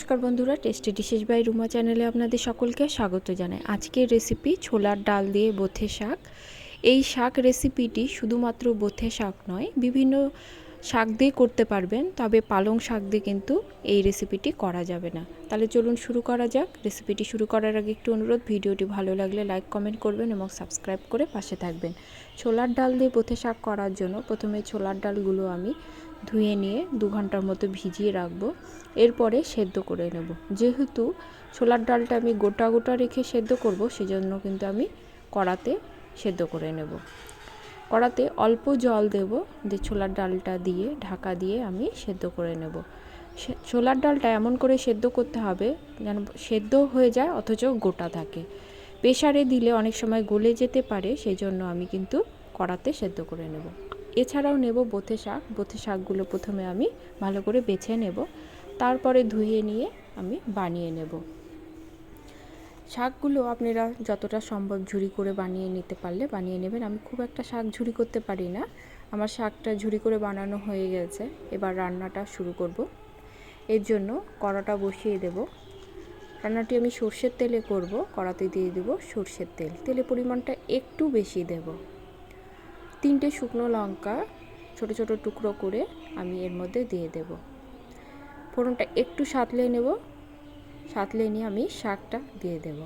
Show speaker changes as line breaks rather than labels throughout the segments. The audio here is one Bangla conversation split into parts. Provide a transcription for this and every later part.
নমস্কার বন্ধুরা, টেস্টি ডিশেস বাই রুমা চ্যানেলে আপনাদের সকলকে স্বাগত জানাই। আজকের রেসিপি ছোলার ডাল দিয়ে বোথে শাক। এই শাক রেসিপিটি শুধুমাত্র বোথে শাক নয়, বিভিন্ন শাক দিয়ে করতে পারবেন, তবে পালং শাক দিয়ে কিন্তু এই রেসিপিটি করা যাবে না। তাহলে চলুন শুরু করা যাক। রেসিপিটি শুরু করার আগে একটু অনুরোধ, ভিডিওটি ভালো লাগলে লাইক কমেন্ট করবেন এবং সাবস্ক্রাইব করে পাশে থাকবেন। ছোলার ডাল দিয়ে বোথে শাক করার জন্য প্রথমে ছোলার ডালগুলো আমি ধুয়ে নিয়ে 2 ঘন্টার মতো ভিজিয়ে রাখবো। এরপরে সেদ্ধ করে নেব। যেহেতু ছোলার ডালটা আমি গোটা গোটা রেখে সেদ্ধ করব, সেজন্য কিন্তু আমি কড়াতে সেদ্ধ করে নেব। কড়াতে অল্প জল দেব, দিয়ে ছোলার ডালটা দিয়ে ঢাকা দিয়ে আমি সেদ্ধ করে নেব। ছোলার ডালটা এমন করে সেদ্ধ করতে হবে যেন সেদ্ধ হয়ে যায় অথচ গোটা থাকে। প্রেসারে দিলে অনেক সময় গলে যেতে পারে, সেই জন্য আমি কিন্তু কড়াতে সেদ্ধ করে নেব। এছাড়াও নেব বোথে শাক। বোথে শাকগুলো প্রথমে আমি ভালো করে বেছে নেব, তারপরে ধুয়ে নিয়ে আমি বানিয়ে নেব। শাকগুলো আপনারা যতটা সম্ভব ঝুরি করে বানিয়ে নিতে পারলে বানিয়ে নেবেন। আমি খুব একটা শাক ঝুরি করতে পারি না, আমার শাকটা ঝুরি করে বানানো হয়ে গেছে। এবার রান্নাটা শুরু করব। এর জন্য কড়াটা বসিয়ে দেব। রান্নাটি আমি সর্ষের তেলে করব। কড়াতে দিয়ে দেব সর্ষের তেল। তেলের পরিমাণটা একটু বেশি দেব। 3টে শুকনো লঙ্কা ছোট ছোট টুকরো করে আমি এর মধ্যে দিয়ে দেব। ফোড়নটা একটু সাঁতলে নেব। সাঁতলে নিয়ে আমি শাকটা দিয়ে দেব।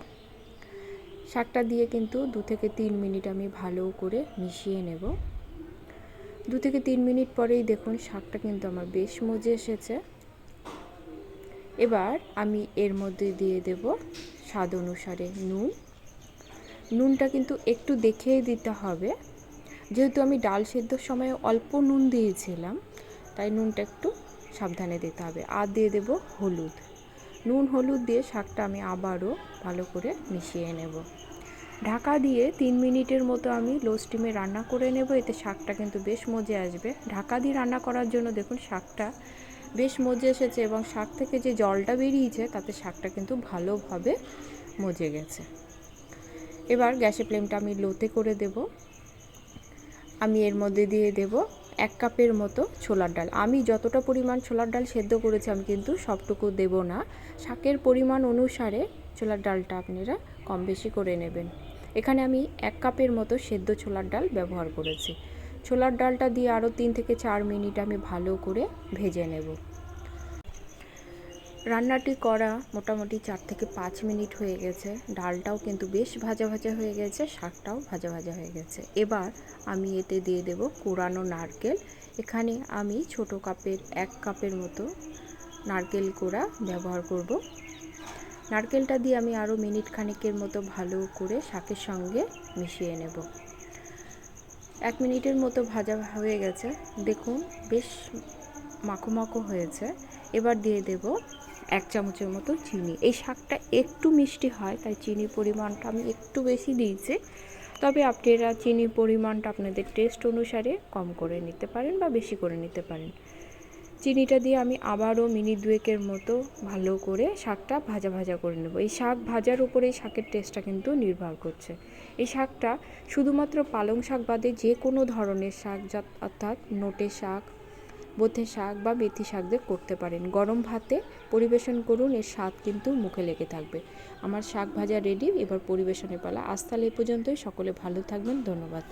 শাকটা দিয়ে কিন্তু 2 থেকে 3 মিনিট আমি ভালো করে মিশিয়ে নেব। 2 থেকে 3 মিনিট পরেই দেখুন শাকটা কিন্তু আমার বেশ মজে এসেছে। এবার আমি এর মধ্যে দিয়ে দেব স্বাদ অনুসারে নুন। নুনটা কিন্তু একটু দেখেই দিতে হবে, যেহেতু আমি ডাল সেদ্ধর সময় অল্প নুন দিয়েছিলাম, তাই নুনটা একটু সাবধানে দিতে হবে। আর দিয়ে দেব হলুদ। নুন হলুদ দিয়ে শাকটা আমি আবারও ভালো করে মিশিয়ে নেব। ঢাকা দিয়ে 3 মিনিটের মতো আমি লো স্টিমে রান্না করে নেব। এতে শাকটা কিন্তু বেশ মজে আসবে। ঢাকা দিয়ে রান্না করার জন্য দেখুন শাকটা বেশ মজে এসেছে এবং শাক থেকে যে জলটা বেরিয়েছে তাতে শাকটা কিন্তু ভালোভাবে মজে গেছে। এবার গ্যাসের ফ্লেমটা আমি লোতে করে দেব। আমি এর মধ্যে দিয়ে দেব 1 কাপের মতো ছোলার ডাল। আমি যতটা পরিমাণ ছোলার ডাল সেদ্ধ করেছি আমি কিন্তু সবটুকু দেব না, শাকের পরিমাণ অনুসারে ছোলার ডালটা আপনারা কম বেশি করে নেবেন। এখানে আমি 1 কাপের মতো সেদ্ধ ছোলার ডাল ব্যবহার করেছি। ছোলার ডালটা দিয়ে আরও 3 থেকে 4 মিনিট আমি ভালো করে ভেজে নেব। রান্নাটি করা মোটামুটি 4 থেকে 5 মিনিট হয়ে গেছে। ডালটাও কিন্তু বেশ ভাজা ভাজা হয়ে গেছে, শাকটাও ভাজা ভাজা হয়ে গেছে। এবার আমি এতে দিয়ে দেব কোরানো নারকেল। এখানে আমি ছোট কাপের 1 কাপের মতো নারকেল কোড়া ব্যবহার করব। নারকেলটা দিয়ে আমি আরও মিনিট খানেকের মতো ভালো করে শাকের সঙ্গে মিশিয়ে নেব। 1 মিনিটের মতো ভাজা হয়ে গেছে, দেখুন বেশ মাখো মাখো হয়েছে। এবার দিয়ে দেব 1 চামচের মতো চিনি। এই শাকটা একটু মিষ্টি হয়, তাই চিনির পরিমাণটা আমি একটু বেশি দিয়েছি, তবে আপনারা চিনির পরিমাণটা আপনাদের টেস্ট অনুসারে কম করে নিতে পারেন বা বেশি করে নিতে পারেন। চিনিটা দিয়ে আমি আবারও মিনিট 2 মতো ভালো করে শাকটা ভাজা ভাজা করে নেব। এই শাক ভাজার উপরে শাকের টেস্টটা কিন্তু নির্ভর করছে। এই শাকটা শুধুমাত্র পালং শাক বাদে যে কোনো ধরনের শাক, অর্থাৎ নোটে শাক, বোথে শাক বা মেথি শাক দিয়ে করতে পারেন। গরম ভাতে পরিবেশন করুন, এর স্বাদ কিন্তু মুখে লেগে থাকবে। আমার শাক ভাজা রেডি, এবার পরিবেশনের পালা। আজ তাহলে এই পর্যন্তই। সকলে ভালো থাকবেন, ধন্যবাদ।